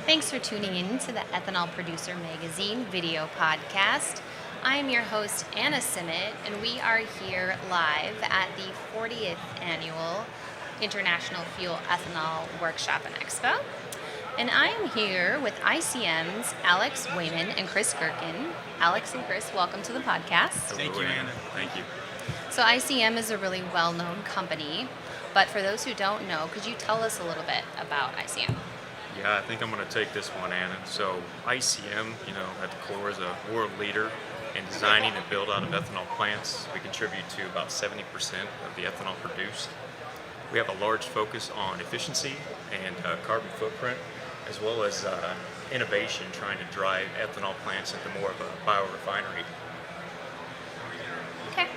Thanks for tuning in to the Ethanol Producer Magazine video podcast. I am your host, Anna Simet, and we are here live at the 40th Annual International Fuel Ethanol Workshop and Expo. And I am here with ICM's Alex Wayman and Chris Gerken. Alex and Chris, welcome to the podcast. Thank you, Anna. Thank you. So ICM is a really well-known company, but for those who don't know, could you tell us a little bit about ICM? Yeah, I think I'm going to take this one, Anna. So ICM, at the core is a world leader in designing and build out of ethanol plants. We contribute to about 70% of the ethanol produced. We have a large focus on efficiency and carbon footprint, as well as innovation, trying to drive ethanol plants into more of a biorefinery. Okay,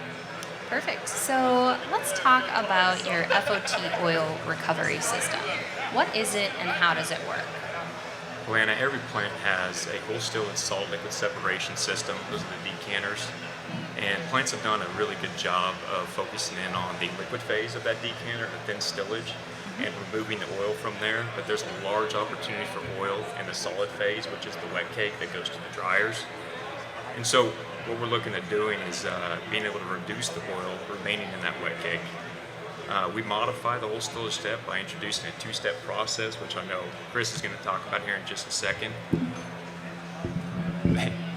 perfect. So let's talk about your FOT oil recovery system. What is it and how does it work? Well, Anna, every plant has a whole distillate salt liquid separation system. Those are the decanters. And plants have done a really good job of focusing in on the liquid phase of that decanter, the thin stillage, and removing the oil from there. But there's a large opportunity for oil in the solid phase, which is the wet cake that goes to the dryers. And so what we're looking at doing is being able to reduce the oil remaining in that wet cake. We modify the whole stillage step by introducing a two-step process, which I know Chris is going to talk about here in just a second.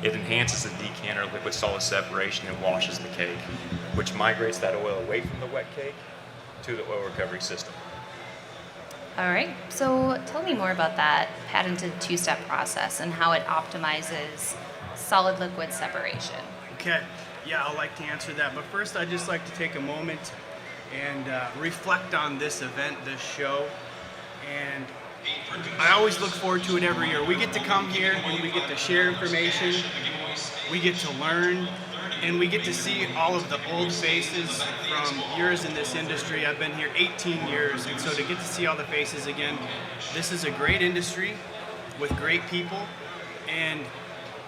It enhances the decanter liquid solid separation and washes the cake, which migrates that oil away from the wet cake to the oil recovery system. All right, so tell me more about that patented two-step process and how it optimizes solid liquid separation. Okay, yeah, I'd like to answer that, but first I'd just like to take a moment and reflect on this event, this show, and I always look forward to it every year. We get to come here and we get to share information, we get to learn, and we get to see all of the old faces from years in this industry. I've been here 18 years, and so to get to see all the faces again, this is a great industry with great people, and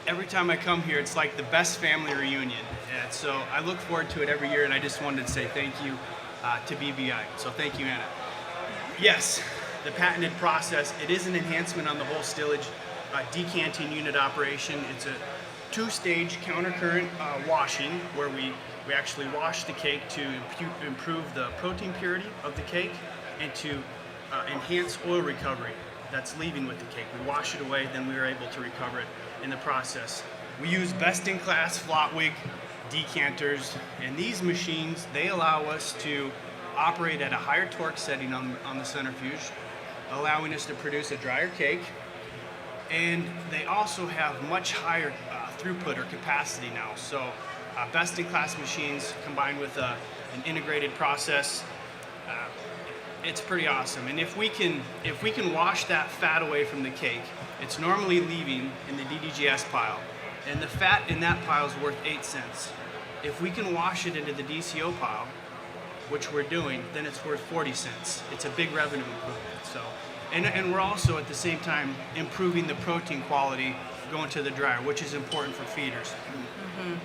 every time I come here, it's like the best family reunion. And so I look forward to it every year, and I just wanted to say thank you to BBI. So thank you, Anna. Yes, the patented process, it is an enhancement on the whole stillage decanting unit operation. It's a two-stage countercurrent washing where we actually wash the cake to improve the protein purity of the cake and to enhance oil recovery that's leaving with the cake. We wash it away, then we are able to recover it in the process. We use best-in-class Flotwig decanters, and these machines, they allow us to operate at a higher torque setting on the centrifuge, allowing us to produce a drier cake, and they also have much higher throughput or capacity now. So best-in-class machines combined with an integrated process, it's pretty awesome. And if we can wash that fat away from the cake, it's normally leaving in the DDGS pile, and the fat in that pile is worth 8 cents. If we can wash it into the DCO pile, which we're doing, then it's worth 40 cents. It's a big revenue improvement. So, and we're also at the same time improving the protein quality going to the dryer, which is important for feeders. Mm-hmm.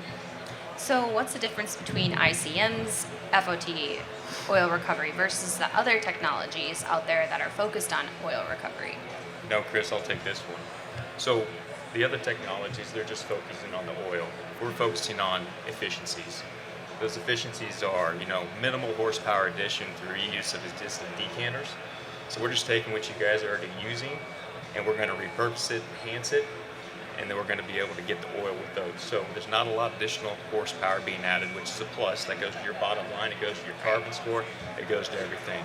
So what's the difference between ICM's FOT oil recovery versus the other technologies out there that are focused on oil recovery? No, Chris, I'll take this one. So the other technologies, they're just focusing on the oil. We're focusing on efficiencies. Those efficiencies are, minimal horsepower addition through reuse of existing decanters. So we're just taking what you guys are already using, and we're going to repurpose it, enhance it, and then we're going to be able to get the oil with those. So there's not a lot of additional horsepower being added, which is a plus. That goes to your bottom line, it goes to your carbon score, it goes to everything.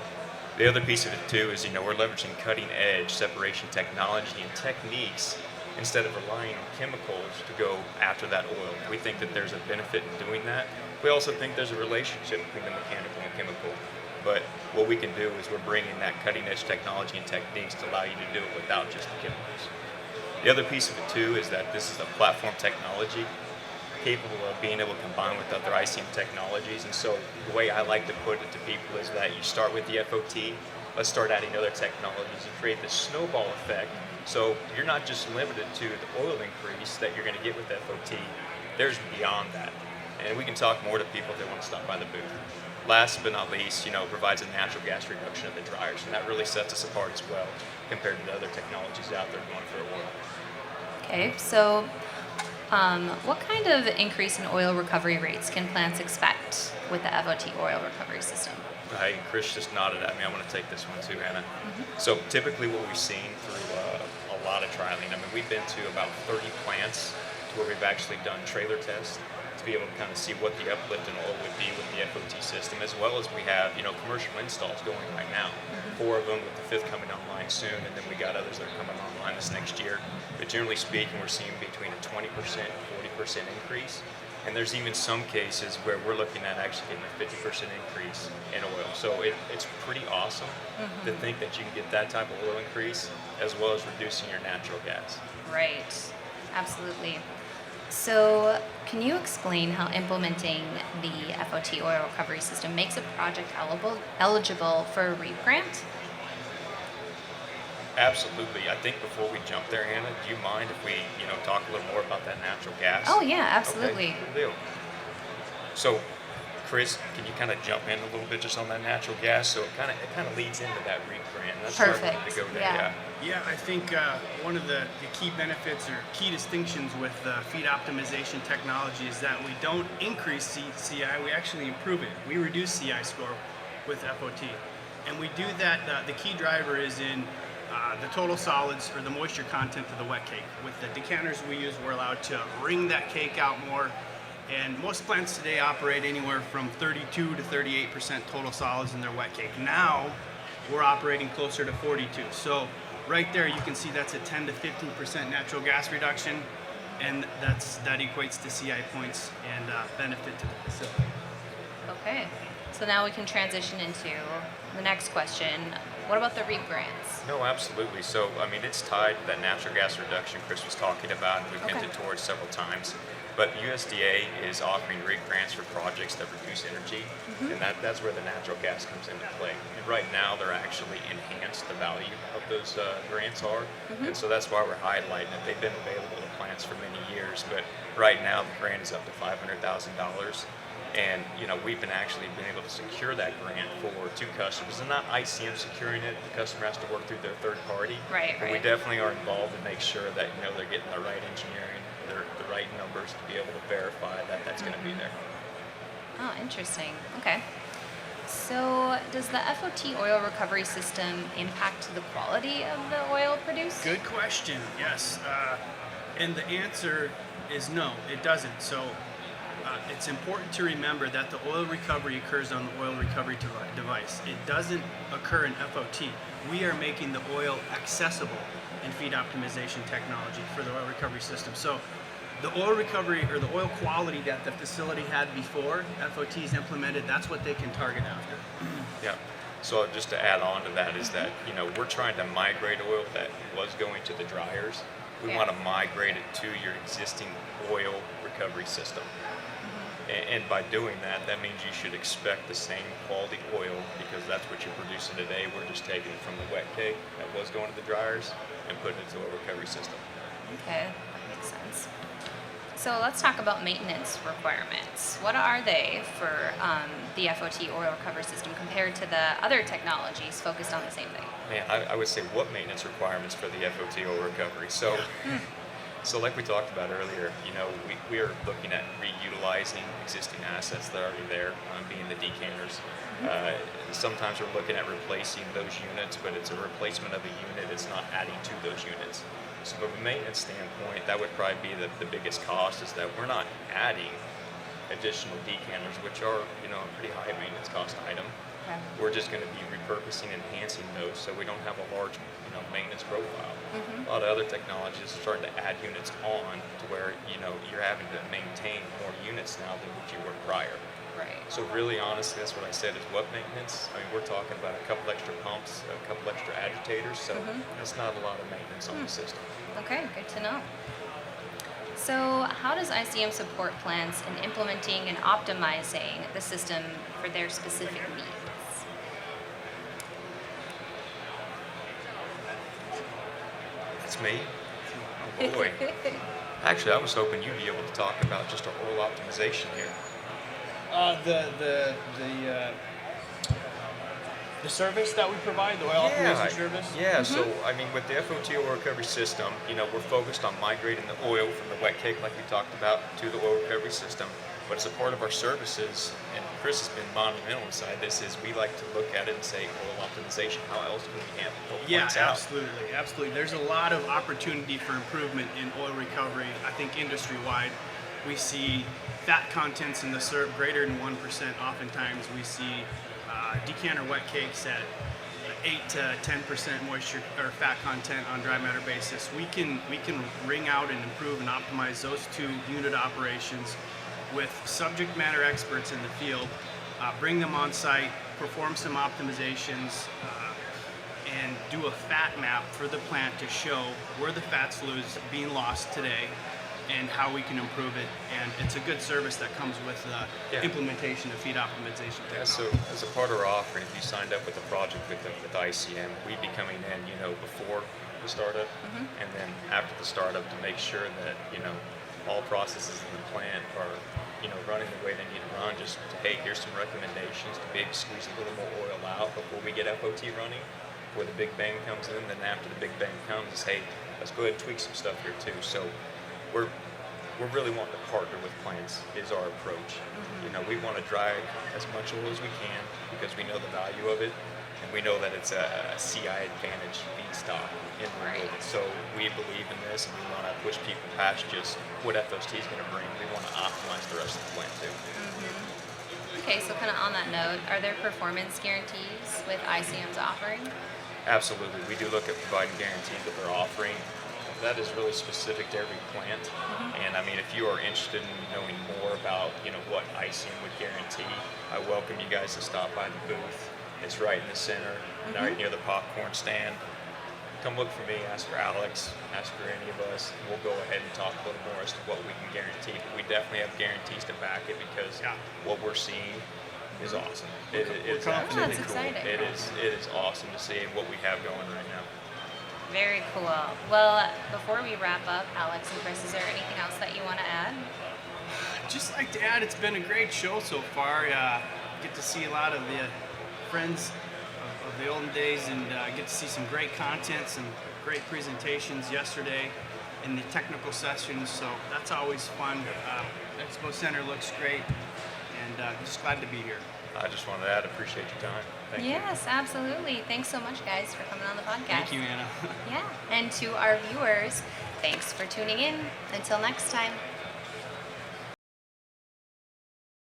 The other piece of it too is, we're leveraging cutting edge separation technology and techniques instead of relying on chemicals to go after that oil. We think that there's a benefit in doing that. We also think there's a relationship between the mechanical and chemical. But what we can do is we're bringing that cutting edge technology and techniques to allow you to do it without just the chemicals. The other piece of it too is that this is a platform technology capable of being able to combine with other ICM technologies. And so the way I like to put it to people is that you start with the FOT, let's start adding other technologies and create this snowball effect. So you're not just limited to the oil increase that you're going to get with FOT, there's beyond that. And we can talk more to people if they want to stop by the booth. last but not least, provides a natural gas reduction of the dryers, and that really sets us apart as well compared to the other technologies out there going for oil. Okay, so what kind of increase in oil recovery rates can plants expect with the FOT oil recovery system? Hey, Chris just nodded at me. I want to take this one too, Hannah. So typically what we've seen through a lot of trialing, we've been to about 30 plants to where we've actually done trailer tests to be able to kind of see what the uplift in oil would be with the FOT system, as well as we have, commercial installs going right now. 4 of them, with the 5th coming online soon, and then we got others that are coming online this next year. But generally speaking, we're seeing between a 20% and 40% increase. And there's even some cases where we're looking at actually getting a 50% increase in oil. So it's pretty awesome to think that you can get that type of oil increase as well as reducing your natural gas. Right, absolutely. So can you explain how implementing the FOT oil recovery system makes a project eligible for a REAP grant? Absolutely. I think before we jump there, Hannah, do you mind if we, talk a little more about that natural gas? Oh yeah, absolutely. Okay, cool deal. So, Chris, can you kind of jump in a little bit just on that natural gas? So it kind of leads into that REAP grant. That's where I wanted Perfect. to go there. Yeah. Yeah, I think one of the key benefits or key distinctions with feed optimization technology is that we don't increase CI, we actually improve it. We reduce CI score with FOT. And we do that, the key driver is in the total solids or the moisture content of the wet cake. With the decanters we use, we're allowed to wring that cake out more. And most plants today operate anywhere from 32 to 38% total solids in their wet cake. Now, we're operating closer to 42. So right there, you can see that's a 10 to 15% natural gas reduction, and that equates to CI points and benefit to the facility. Okay, so now we can transition into the next question. What about the REAP grants? No, absolutely. So, it's tied to that natural gas reduction Chris was talking about, and we've hinted towards several times. But USDA is offering REAP grants for projects that reduce energy, and that's where the natural gas comes into play. And right now, they're actually enhanced the value of those grants are, and so that's why we're highlighting it. They've been available to plants for many years, but right now the grant is up to $500,000. And we've been able to secure that grant for 2 customers, and not ICM securing it. The customer has to work through their third party. Right. But we definitely are involved to make sure that they're getting the right engineering, the right numbers to be able to verify that that's going to be there. Oh, interesting. Okay. So does the FOT oil recovery system impact the quality of the oil produced? Good question. Yes, and the answer is no, it doesn't. So. It's important to remember that the oil recovery occurs on the oil recovery device. It doesn't occur in FOT. We are making the oil accessible in feed optimization technology for the oil recovery system. So the oil recovery or the oil quality that the facility had before FOT is implemented, that's what they can target after. Yeah. So just to add on to that is that, we're trying to migrate oil that was going to the dryers. We want to migrate it to your existing oil recovery system. And by doing that, that means you should expect the same quality oil because that's what you're producing today. We're just taking it from the wet cake that was going to the dryers and putting it into a recovery system. Okay, that makes sense. So let's talk about maintenance requirements. What are they for the FOT oil recovery system compared to the other technologies focused on the same thing? Man, I would say what maintenance requirements for the FOT oil recovery? So. So like we talked about earlier, we are looking at reutilizing existing assets that are already there, being the decanters. Sometimes we're looking at replacing those units, but it's a replacement of a unit. It's not adding to those units. So from a maintenance standpoint, that would probably be the biggest cost is that we're not adding additional decanters, which are, a pretty high maintenance cost item. Okay. We're just going to be repurposing and enhancing those so we don't have a large maintenance profile. A lot of other technologies are starting to add units on to where you're having to maintain more units now than what you were prior. Right. So really honestly, that's what I said is what maintenance. We're talking about a couple extra pumps, a couple extra agitators, so that's not a lot of maintenance on the system. Okay, good to know. So how does ICM support plants in implementing and optimizing the system for their specific needs? That's me. Oh boy. Actually, I was hoping you'd be able to talk about just our oil optimization here. The service that we provide, the oil optimization service. Yeah. So I mean, with the FOT oil recovery system, we're focused on migrating the oil from the wet cake, like we talked about, to the oil recovery system. But as a part of our services, and Chris has been monumental inside this, is we like to look at it and say, oil optimization. How else can we pull points out? Absolutely. There's a lot of opportunity for improvement in oil recovery. I think industry-wide, we see fat contents in the syrup greater than 1%. Oftentimes, we see decanter wet cakes at 8 to 10% moisture or fat content on dry matter basis. We can wring out and improve and optimize those two unit operations with subject matter experts in the field, bring them on site, perform some optimizations, and do a fat map for the plant to show where the fat's being lost today and how we can improve it. And it's a good service that comes with implementation of feed optimization technology. Yeah, so as a part of our offering, if you signed up with a project with ICM, we'd be coming in, before the startup and then after the startup to make sure that, all processes in the plant are, running the way they need to run. Just, hey, here's some recommendations to maybe squeeze a little more oil out before we get FOT running, before the big bang comes in. Then after the big bang comes, is hey, let's go ahead and tweak some stuff here too. So we're really wanting to partner with plants is our approach. We want to dry as much oil as we can because we know the value of it, and we know that it's a CI advantage feedstock in the wood. So we believe in this, and we want to push people past just what FOT is going to bring. We want to optimize the rest of the plant too. Okay, so kind of on that note, are there performance guarantees with ICM's offering? Absolutely. We do look at providing guarantees that they're offering. That is really specific to every plant. And I mean, if you are interested in knowing more about, what ICM would guarantee, I welcome you guys to stop by the booth. It's right in the center, right near the popcorn stand. Come look for me, ask for Alex, ask for any of us. We'll go ahead and talk a little more as to what we can guarantee. But we definitely have guarantees to back it because what we're seeing is awesome. It's absolutely cool. Exciting. It is awesome to see what we have going right now. Very cool. Well, before we wrap up, Alex and Chris, is there anything else that you want to add? Just like to add, it's been a great show so far. Get to see a lot of the friends of the olden days and get to see some great content, some great presentations yesterday in the technical sessions. So that's always fun. Expo Center looks great, and just glad to be here. I just wanted to add, appreciate your time. Thank you. Yes, absolutely. Thanks so much, guys, for coming on the podcast. Thank you, Anna. Yeah, and to our viewers, thanks for tuning in. Until next time.